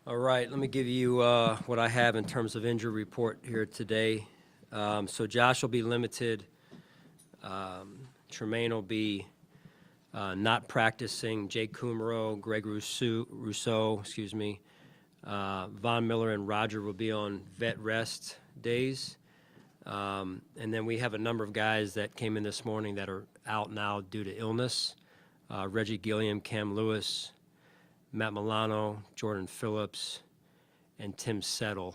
All right, let me give you what I have in terms of injury report here today. So Josh will be limited. Tremaine will be not practicing. Jake Kumaro, Greg Rousseau, Von Miller and Roger will be on vet rest days. And then we have a number of guys that came in this morning that are out now due to illness. Reggie Gilliam, Cam Lewis, Matt Milano, Jordan Phillips, and Tim Settle.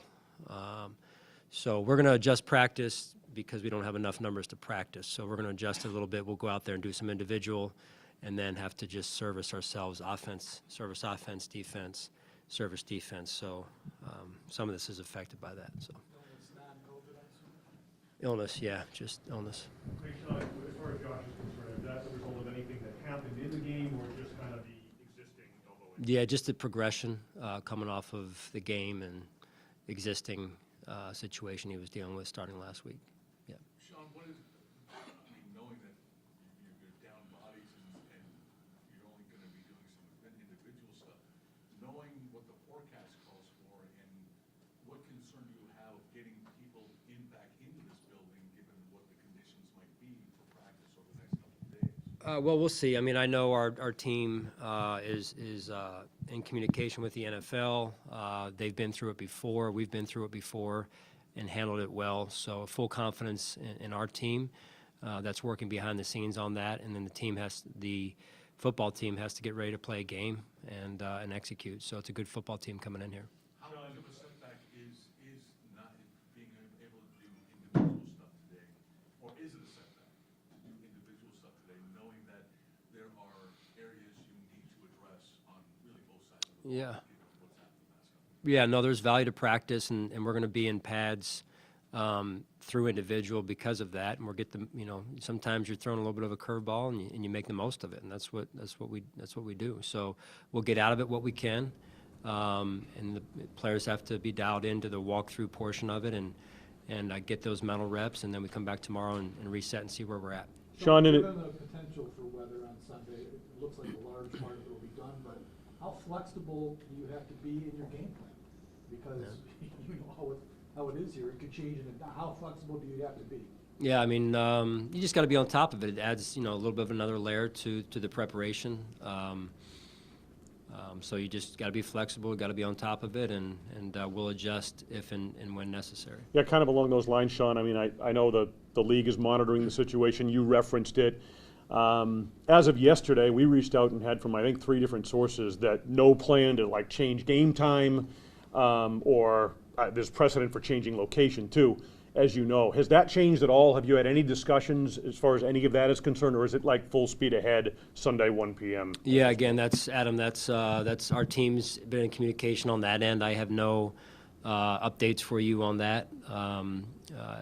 So we're going to adjust practice because we don't have enough numbers to practice. So we're going to adjust it a little bit. We'll go out there and do some individual and then have to just service ourselves, service offense, defense, service defense. So some of this is affected by that. So illness, yeah, just illness. Hey, Sean, as far as Josh is concerned, is that the result of anything that happened in the game or just kind of the existing elbow injury? Yeah, just the progression coming off of the game and existing situation he was dealing with starting last week. Yeah. Sean, what is, knowing that you're down bodies and you're only going to be doing some individual stuff, knowing what the forecast calls for, and what concern do you have of getting people back into this building, given what the conditions might be for practice over the next couple of days? Well, we'll see. I mean, I know our team is in communication with the NFL. They've been through it before. We've been through it before and handled it well. So full confidence in our team that's working behind the scenes on that. And then the football team has to get ready to play a game and execute. So it's a good football team coming in here. How much of a setback is not being able to do individual stuff today, or is it a setback to do individual stuff today, knowing that there are areas you need to address on really both sides of the ball? Yeah. Given what's happened the last couple of Yeah, no, there's value to practice, and we're going to be in pads through individual because of that. And we'll get the, sometimes you're throwing a little bit of a curveball and you make the most of it, and that's what we do. So we'll get out of it what we can, and the players have to be dialed into the walkthrough portion of it and get those mental reps, and then we come back tomorrow and reset and see where we're at. Sean, given the potential for weather on Sunday, it looks like a large part of it will be done, but how flexible do you have to be in your game plan? Because you know how it is here, it could change, and how flexible do you have to be? Yeah, I mean, you just got to be on top of it. It adds, a little bit of another layer to the preparation. So you just got to be flexible, got to be on top of it, and we'll adjust if and when necessary. yeah, kind of along those lines, Sean, I mean, I know the league is monitoring the situation. You referenced it. As of yesterday, we reached out and had from, I think, 3 different sources that no plan to, change game time or there's precedent for changing location, too, as you know. Has that changed at all? Have you had any discussions as far as any of that is concerned, or is it full speed ahead Sunday 1 p.m.? Yeah, again, that's Adam. That's our team's been in communication on that end. I have no updates for you on that.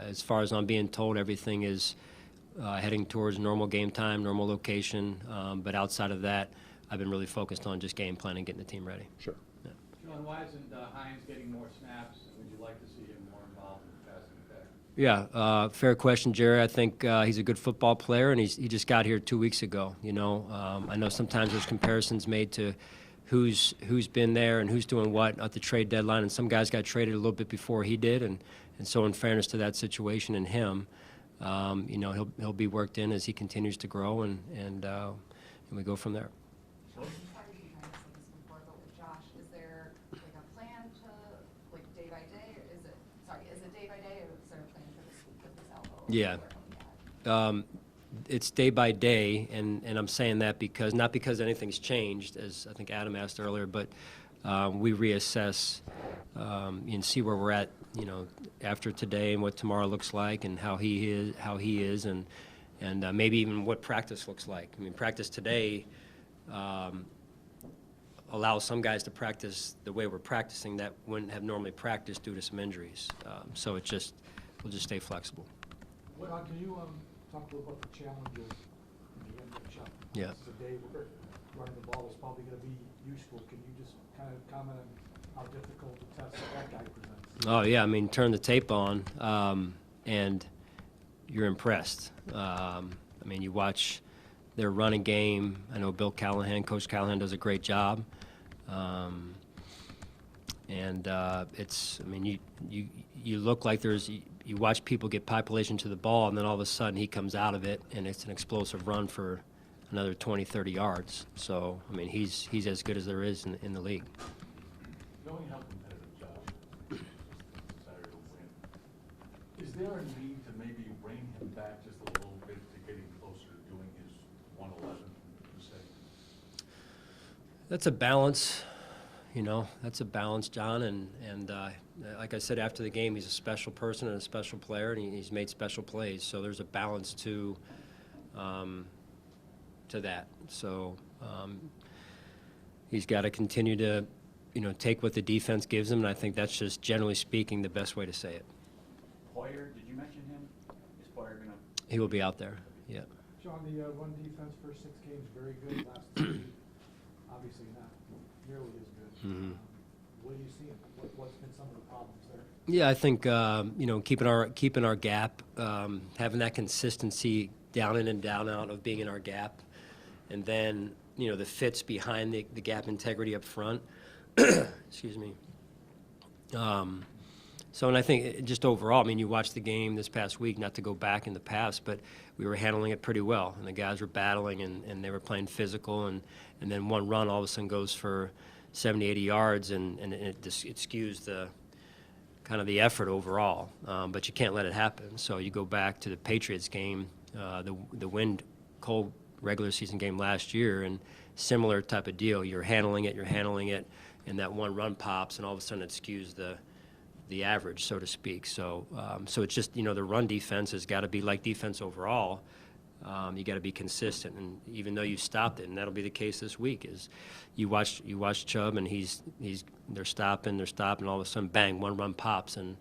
As far as I'm being told, everything is heading towards normal game time, normal location. But outside of that, I've been really focused on just game planning, getting the team ready. Sure. Sean, why isn't Hines getting more snaps? Would you like to see him more involved in the passing attack? Yeah, fair question, Jerry. I think he's a good football player, and he just got here 2 weeks ago. I know sometimes there's comparisons made to who's been there and who's doing what at the trade deadline, and some guys got traded a little bit before he did, and so in fairness to that situation and him, he'll be worked in as he continues to grow, and we go from there. Sorry to be trying to say this before, but with Josh, is there a plan to day by day, or is it day by day, or is there a plan for this week with this elbow? Yeah. It's day by day, and I'm saying that not because anything's changed, as I think Adam asked earlier, but we reassess and see where we're at, after today and what tomorrow looks like and how he is, and maybe even what practice looks like. I mean, practice today allows some guys to practice the way we're practicing that wouldn't have normally practiced due to some injuries. So we'll just stay flexible. Can you talk a little about the challenges in the end shot? Yeah. This is a day where running the ball is probably going to be useful. Can you just kind of comment on how difficult the test that guy presents? Oh, yeah. I mean, turn the tape on, and you're impressed. I mean, you watch their running game. I know Coach Callahan does a great job. And it's, I mean, you look like you watch people get population to the ball, and then all of a sudden he comes out of it, and it's an explosive run for another 20, 30 yards. So, I mean, he's as good as there is in the league. Knowing how competitive Josh is, desire to win, is there a need to maybe rein him back just a little bit to get him closer to doing his 111, you say? That's a balance, that's a balance, John, and like I said after the game, he's a special person and a special player, and he's made special plays, so there's a balance to that. So he's got to continue to, take what the defense gives him, and I think that's just, generally speaking, the best way to say it. Poyer, did you mention him? Is Poyer gonna? He will be out there, yeah. Sean, the run defense first 6 games, very good. Last 3, obviously not nearly as good. What are you seeing? What's been some of the problems there? Yeah, I think keeping our gap, having that consistency down in and down out of being in our gap, and then the fits behind the gap integrity up front. Excuse me. So, and I think just overall, I mean, you watched the game this past week, not to go back in the past, but we were handling it pretty well, and the guys were battling, and they were playing physical, and then one run all of a sudden goes for 70, 80 yards, and it skews the kind of the effort overall, but you can't let it happen. So you go back to the Patriots game, the wind cold regular season game last year, and similar type of deal. You're handling it, and that one run pops, and all of a sudden it skews the average, so to speak. So so it's just, the run defense has got to be like defense overall. You got to be consistent, and even though you stopped it, and that'll be the case this week, is you watch Chubb, and they're stopping, and all of a sudden, bang, one run pops, and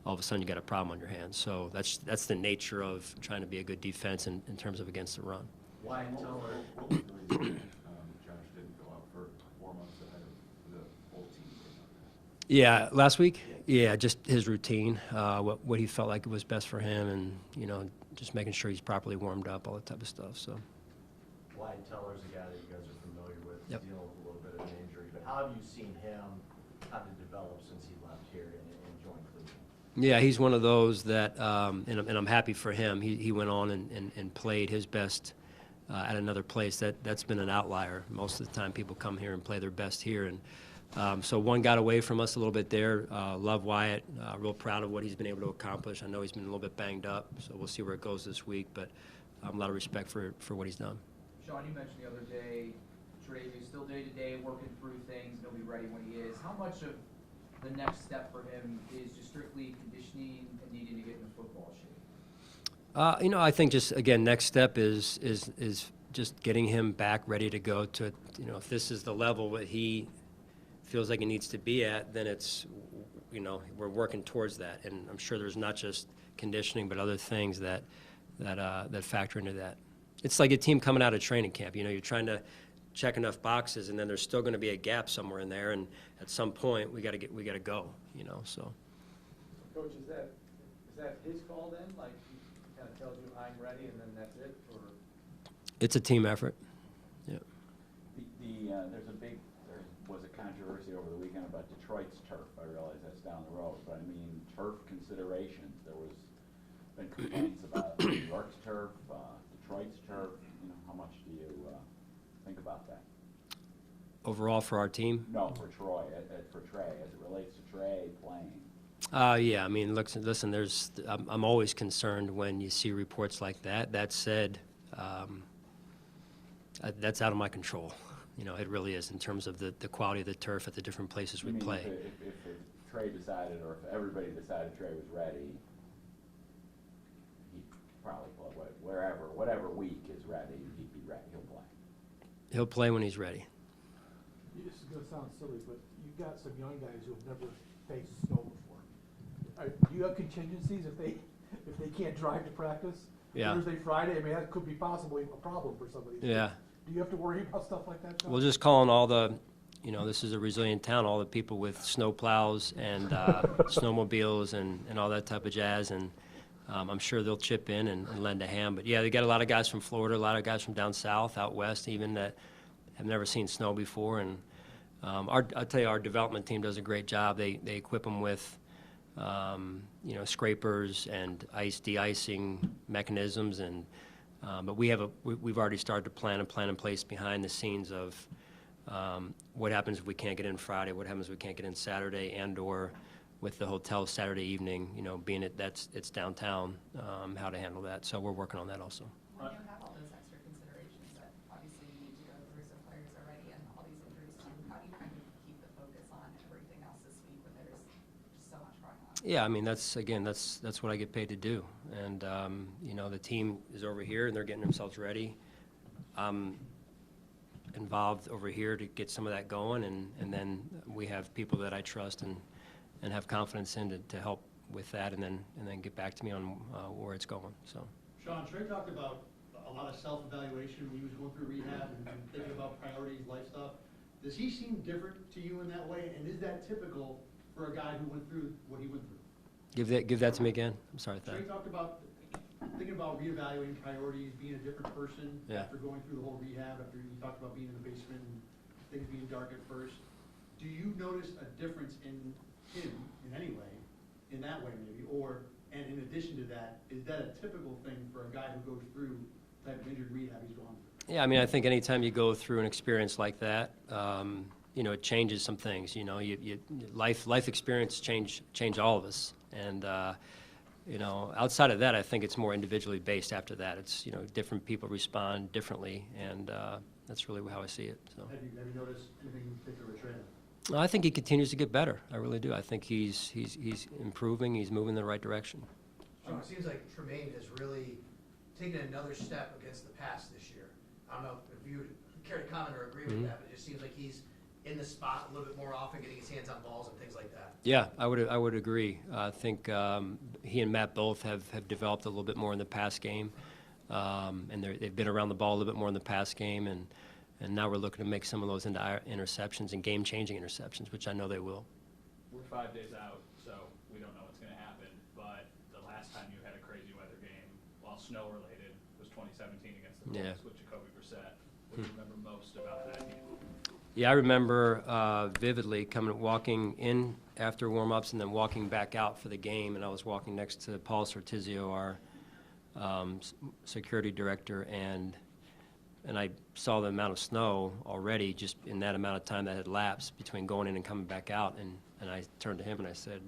all of a sudden you got a problem on your hands. So that's the nature of trying to be a good defense in terms of against the run. Wyatt Teller. What was the reason Josh didn't go out for 4 months ahead of the whole team? Yeah, last week? Yeah, just his routine, what he felt like was best for him, and, just making sure he's properly warmed up, all that type of stuff, so. Wyatt Teller's a guy that you guys are familiar with, Yep. dealing with a little bit of an injury, but how have you seen him kind of develop since he left here and joined Cleveland? Yeah, he's one of those that, and I'm happy for him. He went on and played his best at another place. That's been an outlier. Most of the time, people come here and play their best here, and so one got away from us a little bit there. Love Wyatt. Real proud of what he's been able to accomplish. I know he's been a little bit banged up, so we'll see where it goes this week. But a lot of respect for what he's done. Sean, you mentioned the other day, Tre'Davious still day-to-day, working through things, and he'll be ready when he is. How much of the next step for him is just strictly conditioning and needing to get in football shape? I think just, again, next step is just getting him back ready to go to, if this is the level that he feels like he needs to be at, then it's, we're working towards that. And I'm sure there's not just conditioning, but other things that factor into that. It's like a team coming out of training camp. You're trying to check enough boxes, and then there's still going to be a gap somewhere in there. And at some point, we got to go. So. Coach, is that his call then? Like he kind of tells you I'm ready, and then that's it, or? It's a team effort. Yeah. There was a controversy over the weekend about Detroit's turf. I realize that's down the road, but I mean, turf considerations. There was been complaints about New York's turf, Detroit's turf. How much do you think about that? Overall for our team? No, for Troy, for Trey, as it relates to Trey playing. Yeah, I mean, listen. I'm always concerned when you see reports like that. That said, that's out of my control. It really is in terms of the quality of the turf at the different places we play. If Trey decided, or if everybody decided Trey was ready, he'd probably play whatever week is ready. He'd be ready. He'll play. He'll play when he's ready. This is going to sound silly, but you've got some young guys who have never faced snow before. Do you have contingencies if they can't drive to practice? Yeah. Thursday, Friday, I mean, that could be possibly a problem for somebody. Yeah. Do you have to worry about stuff like that, Sean? We'll just call on all the, this is a resilient town, all the people with snow plows and snowmobiles and all that type of jazz, and I'm sure they'll chip in and lend a hand. But yeah, they got a lot of guys from Florida, a lot of guys from down south, out west even, that have never seen snow before, and I'll tell you, our development team does a great job. They equip them with, scrapers and de-icing mechanisms, and but we've already started to plan in place behind the scenes of what happens if we can't get in Friday, what happens if we can't get in Saturday, and/or with the hotel Saturday evening, being it's downtown, how to handle that. So we're working on that also. When you have all those extra considerations that obviously you need to go through, so players are ready and all these injuries too, how do you kind of keep the focus on everything else this week when there's just so much going on? Yeah, I mean, that's what I get paid to do. And, the team is over here and they're getting themselves ready. I'm involved over here to get some of that going, and then we have people that I trust and have confidence in to help with that, and then get back to me on where it's going, so. Sean, Trey talked about a lot of self-evaluation when he was going through rehab and thinking about priorities, life stuff. Does he seem different to you in that way, and is that typical for a guy who went through what he went through? Give that to me again. I'm sorry. Trey talked about thinking about reevaluating priorities, being a different person after going through the whole rehab, after you talked about being in the basement and things being dark at first. Do you notice a difference in him in any way, in that way maybe, and in addition to that, is that a typical thing for a guy who goes through the type of injured rehab he's gone through? Yeah, I mean, I think anytime you go through an experience like that, it changes some things. Life experience change all of us, and outside of that, I think it's more individually based. After that, it's different people respond differently, and that's really how I see it. So. Have you noticed anything in particular with Trey? I think he continues to get better. I really do. I think he's improving. He's moving in the right direction. It seems like Tremaine has really taken another step against the pass this year. I don't know if you care to comment or agree with that, but it just seems like he's in the spot a little bit more often, getting his hands on balls and things like that. Yeah, I would agree. I think he and Matt both have developed a little bit more in the pass game, and they've been around the ball a little bit more in the pass game, and now we're looking to make some of those into interceptions and game-changing interceptions, which I know they will. We're 5 days out, so we don't know what's going to happen. But the last time you had a crazy weather game, while snow-related, was 2017 against the Colts with Jacoby Brissett. What do you remember most about that game? Yeah, I remember vividly walking in after warm-ups and then walking back out for the game, and I was walking next to Paul Sortizio, our security director, and I saw the amount of snow already just in that amount of time that had lapsed between going in and coming back out, and I turned to him and I said,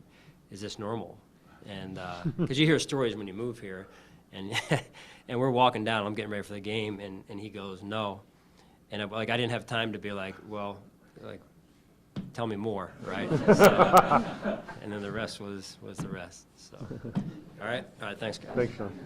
"Is this normal?" And because you hear stories when you move here, and and we're walking down, I'm getting ready for the game, and he goes, "No." And I didn't have time to be like, well, tell me more, right? So, and then the rest was the rest. So, all right, thanks, guys. Thanks, Sean.